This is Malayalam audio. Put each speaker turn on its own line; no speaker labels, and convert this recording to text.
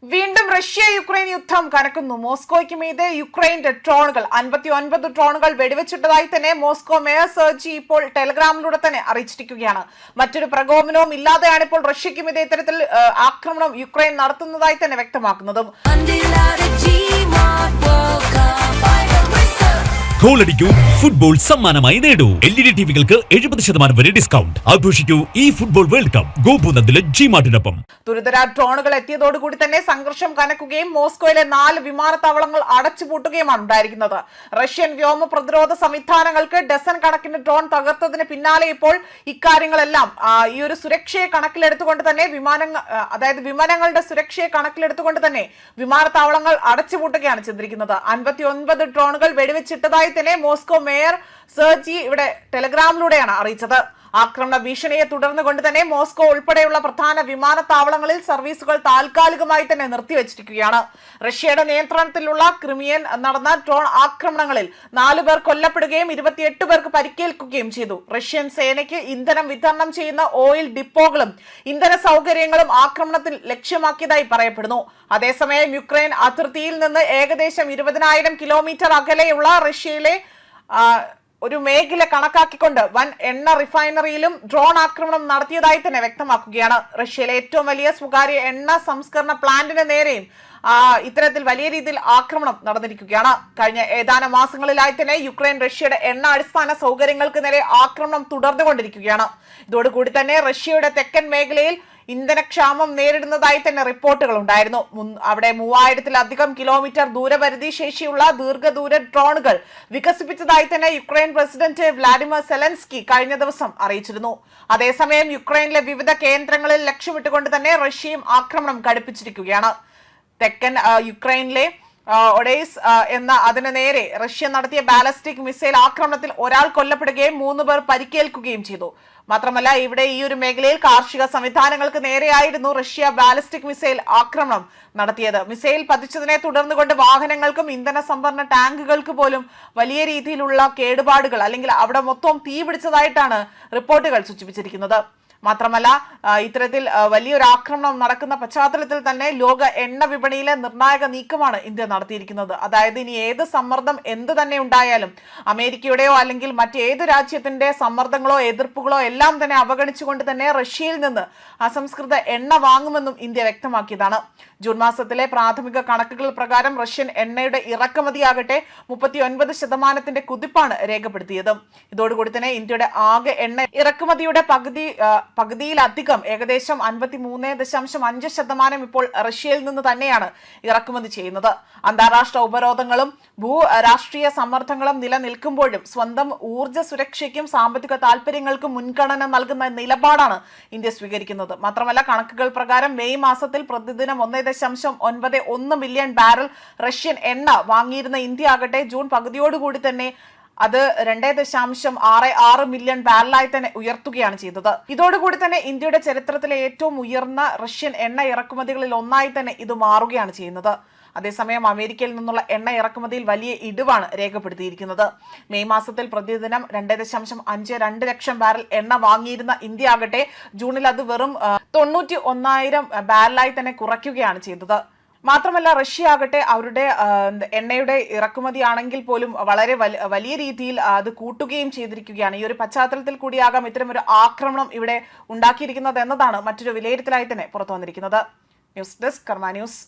വീണ്ടും റഷ്യ യുക്രൈൻ യുദ്ധം കനക്കുന്നു. മോസ്കോയ്ക്ക് മീതെ യുക്രൈന്റെ ഡ്രോണുകൾ 59 ഡ്രോണുകൾ വെടിവെച്ചിട്ടതായി തന്നെ മോസ്കോ മേയർ സെർജി ഇപ്പോൾ ടെലഗ്രാമിലൂടെ തന്നെ അറിയിച്ചിരിക്കുകയാണ്. മറ്റൊരു പ്രകോപനവും ഇല്ലാതെയാണ് ഇപ്പോൾ റഷ്യയ്ക്ക് മീതെ ഇത്തരത്തിൽ ആക്രമണം യുക്രൈൻ നടത്തുന്നതായി തന്നെ വ്യക്തമാക്കുന്നതും.
ഗോളടിക്കൂ, ഫുട്ബോൾ സമ്മാനമായി നേടൂ. LED ടിവികൾക്ക് 70% വരെ ഡിസ്കൗണ്ട്. ആഘോഷിക്കൂ ഈ ഫുട്ബോൾ വേൾഡ് കപ്പ് ഗോപൂനന്ദിലെ ജിമാർട്ടിനൊപ്പം.
തുരിതര ഡ്രോണുകൾ എത്തിയതോടുകൂടി തന്നെ സംഘർഷം കനക്കുകയും മോസ്കോയിലെ 4 വിമാനത്താവളങ്ങൾ അടച്ചുപൂട്ടുകയുമാണ് ഉണ്ടായിരിക്കുന്നത്. റഷ്യൻ വ്യോമ പ്രതിരോധ സംവിധാനങ്ങൾക്ക് ഡസൻ കണക്കിന് ഡ്രോൺ തകർത്തതിന് പിന്നാലെ ഇപ്പോൾ ഇക്കാര്യങ്ങളെല്ലാം ഈ ഒരു സുരക്ഷയെ കണക്കിലെടുത്തുകൊണ്ട് തന്നെ വിമാനങ്ങളുടെ സുരക്ഷയെ കണക്കിലെടുത്തുകൊണ്ട് തന്നെ വിമാനത്താവളങ്ങൾ അടച്ചുപൂട്ടുകയാണ് ചെയ്തിരിക്കുന്നത്. 59 ഡ്രോണുകൾ വെടിവെച്ചിട്ടതായി തന്നെ മോസ്കോ മേയർ സെർജി ഇവിടെ ടെലഗ്രാമിലൂടെയാണ് അറിയിച്ചത്. ആക്രമണ ഭീഷണിയെ തുടർന്ന് കൊണ്ട് തന്നെ മോസ്കോ ഉൾപ്പെടെയുള്ള പ്രധാന വിമാനത്താവളങ്ങളിൽ സർവീസുകൾ താൽക്കാലികമായി തന്നെ നിർത്തിവച്ചിരിക്കുകയാണ്. റഷ്യയുടെ നിയന്ത്രണത്തിലുള്ള ക്രിമിയൻ നടന്ന ഡ്രോൺ ആക്രമണങ്ങളിൽ 4 പേർ കൊല്ലപ്പെടുകയും 28 പേർക്ക് പരിക്കേൽക്കുകയും ചെയ്തു. റഷ്യൻ സേനയ്ക്ക് ഇന്ധനം വിതരണം ചെയ്യുന്ന ഓയിൽ ഡിപ്പോകളും ഇന്ധന സൗകര്യങ്ങളും ആക്രമണത്തിൽ ലക്ഷ്യമാക്കിയതായി പറയപ്പെടുന്നു. അതേസമയം യുക്രൈൻ അതിർത്തിയിൽ നിന്ന് ഏകദേശം 20,000 കിലോമീറ്റർ അകലെയുള്ള റഷ്യയിലെ ഒരു മേഖല കണക്കാക്കിക്കൊണ്ട് വൻ എണ്ണ റിഫൈനറിയിലും ഡ്രോൺ ആക്രമണം നടത്തിയതായി തന്നെ വ്യക്തമാക്കുകയാണ്. റഷ്യയിലെ ഏറ്റവും വലിയ സ്വകാര്യ എണ്ണ സംസ്കരണ പ്ലാന്റിന് നേരെയും ഇത്തരത്തിൽ വലിയ രീതിയിൽ ആക്രമണം നടന്നിരിക്കുകയാണ്. കഴിഞ്ഞ ഏതാനും മാസങ്ങളിലായി തന്നെ യുക്രൈൻ റഷ്യയുടെ എണ്ണ അടിസ്ഥാന സൗകര്യങ്ങൾക്ക് നേരെ ആക്രമണം തുടർന്നുകൊണ്ടിരിക്കുകയാണ്. ഇതോടുകൂടി തന്നെ റഷ്യയുടെ തെക്കൻ മേഖലയിൽ ഇന്ധനക്ഷാമം നേരിടുന്നതായി തന്നെ റിപ്പോർട്ടുകൾ ഉണ്ടായിരുന്നു. അവിടെ 3000-ലധികം കിലോമീറ്റർ ദൂരപരിധി ശേഷിയുള്ള ദീർഘദൂര ഡ്രോണുകൾ വികസിപ്പിച്ചതായി തന്നെ യുക്രൈൻ പ്രസിഡന്റ് വ്ളാഡിമിർ സെലൻസ്കി കഴിഞ്ഞ ദിവസം അറിയിച്ചിരുന്നു. അതേസമയം യുക്രൈനിലെ വിവിധ കേന്ദ്രങ്ങളിൽ ലക്ഷ്യമിട്ടുകൊണ്ട് തന്നെ റഷ്യയും ആക്രമണം കടുപ്പിച്ചിരിക്കുകയാണ്. തെക്കൻ യുക്രൈനിലെ ഒഡേസ് എന്ന അതിന് നേരെ റഷ്യ നടത്തിയ ബാലിസ്റ്റിക് മിസൈൽ ആക്രമണത്തിൽ ഒരാൾ കൊല്ലപ്പെടുകയും 3 പേർ പരിക്കേൽക്കുകയും ചെയ്തു. മാത്രമല്ല ഇവിടെ ഈ ഒരു മേഖലയിൽ കാർഷിക സംവിധാനങ്ങൾക്ക് നേരെയായിരുന്നു റഷ്യ ബാലിസ്റ്റിക് മിസൈൽ ആക്രമണം നടത്തിയത്. മിസൈൽ പതിച്ചതിനെ തുടർന്ന് കൊണ്ട് വാഹനങ്ങൾക്കും ഇന്ധന സംഭരണ ടാങ്കുകൾക്ക് പോലും വലിയ രീതിയിലുള്ള കേടുപാടുകൾ അല്ലെങ്കിൽ അവിടെ മൊത്തം തീ പിടിച്ചതായിട്ടാണ് റിപ്പോർട്ടുകൾ സൂചിപ്പിച്ചിരിക്കുന്നത്. മാത്രമല്ല ഇത്തരത്തിൽ വലിയൊരു ആക്രമണം നടക്കുന്ന പശ്ചാത്തലത്തിൽ തന്നെ ലോക എണ്ണ വിപണിയിലെ നിർണായക നീക്കമാണ് ഇന്ത്യ നടത്തിയിരിക്കുന്നത്. അതായത് ഇനി ഏത് സമ്മർദ്ദം എന്ത് തന്നെ ഉണ്ടായാലും അമേരിക്കയുടെയോ അല്ലെങ്കിൽ മറ്റേത് രാജ്യത്തിന്റെ സമ്മർദ്ദങ്ങളോ എതിർപ്പുകളോ എല്ലാം തന്നെ അവഗണിച്ചുകൊണ്ട് തന്നെ റഷ്യയിൽ നിന്ന് അസംസ്കൃത എണ്ണ വാങ്ങുമെന്നും ഇന്ത്യ വ്യക്തമാക്കിയതാണ്. ജൂൺ മാസത്തിലെ പ്രാഥമിക കണക്കുകൾ പ്രകാരം റഷ്യൻ എണ്ണയുടെ ഇറക്കുമതിയാകട്ടെ 39% കുതിപ്പാണ് രേഖപ്പെടുത്തിയത്. ഇതോടുകൂടി തന്നെ ഇന്ത്യയുടെ ആകെ എണ്ണ ഇറക്കുമതിയുടെ പകുതിയിലധികം ഏകദേശം 53.5% ഇപ്പോൾ റഷ്യയിൽ നിന്ന് തന്നെയാണ് ഇറക്കുമതി ചെയ്യുന്നത്. അന്താരാഷ്ട്ര ഉപരോധങ്ങളും രാഷ്ട്രീയ സമ്മർദ്ദങ്ങളും നിലനിൽക്കുമ്പോഴും സ്വന്തം ഊർജ്ജ സുരക്ഷയ്ക്കും സാമ്പത്തിക താല്പര്യങ്ങൾക്കും മുൻഗണന നൽകുന്ന നിലപാടാണ് ഇന്ത്യ സ്വീകരിക്കുന്നത്. മാത്രമല്ല കണക്കുകൾ പ്രകാരം മെയ് മാസത്തിൽ പ്രതിദിനം 1.91 മില്യൺ ബാരൽ റഷ്യൻ എണ്ണ വാങ്ങിയിരുന്ന ഇന്ത്യ ആകട്ടെ ജൂൺ പകുതിയോടുകൂടി തന്നെ അത് 2.66 മില്യൺ ബാരലായി തന്നെ ഉയർത്തുകയാണ് ചെയ്തത്. ഇതോടുകൂടി തന്നെ ഇന്ത്യയുടെ ചരിത്രത്തിലെ ഏറ്റവും ഉയർന്ന റഷ്യൻ എണ്ണ ഇറക്കുമതികളിൽ ഒന്നായി തന്നെ ഇത് മാറുകയാണ് ചെയ്യുന്നത്. അതേസമയം അമേരിക്കയിൽ നിന്നുള്ള എണ്ണ ഇറക്കുമതിയിൽ വലിയ ഇടിവാണ് രേഖപ്പെടുത്തിയിരിക്കുന്നത്. മെയ് മാസത്തിൽ പ്രതിദിനം 2.52 ലക്ഷം ബാരൽ എണ്ണ വാങ്ങിയിരുന്ന ഇന്ത്യ ആകട്ടെ ജൂണിൽ അത് വെറും 91,000 ബാരലായി തന്നെ കുറയ്ക്കുകയാണ് ചെയ്തത്. മാത്രമല്ല റഷ്യ ആകട്ടെ അവരുടെ എണ്ണയുടെ ഇറക്കുമതി ആണെങ്കിൽ പോലും വളരെ വലിയ രീതിയിൽ അത് കൂട്ടുകയും ചെയ്തിരിക്കുകയാണ്. ഈ ഒരു പശ്ചാത്തലത്തിൽ കൂടിയാകാം ഇത്തരമൊരു ആക്രമണം ഇവിടെ ഉണ്ടാക്കിയിരിക്കുന്നത് എന്നതാണ് മറ്റൊരു വിലയിരുത്തലായി തന്നെ പുറത്തു വന്നിരിക്കുന്നത്. ന്യൂസ് ഡെസ്ക് കർമ്മ ന്യൂസ്.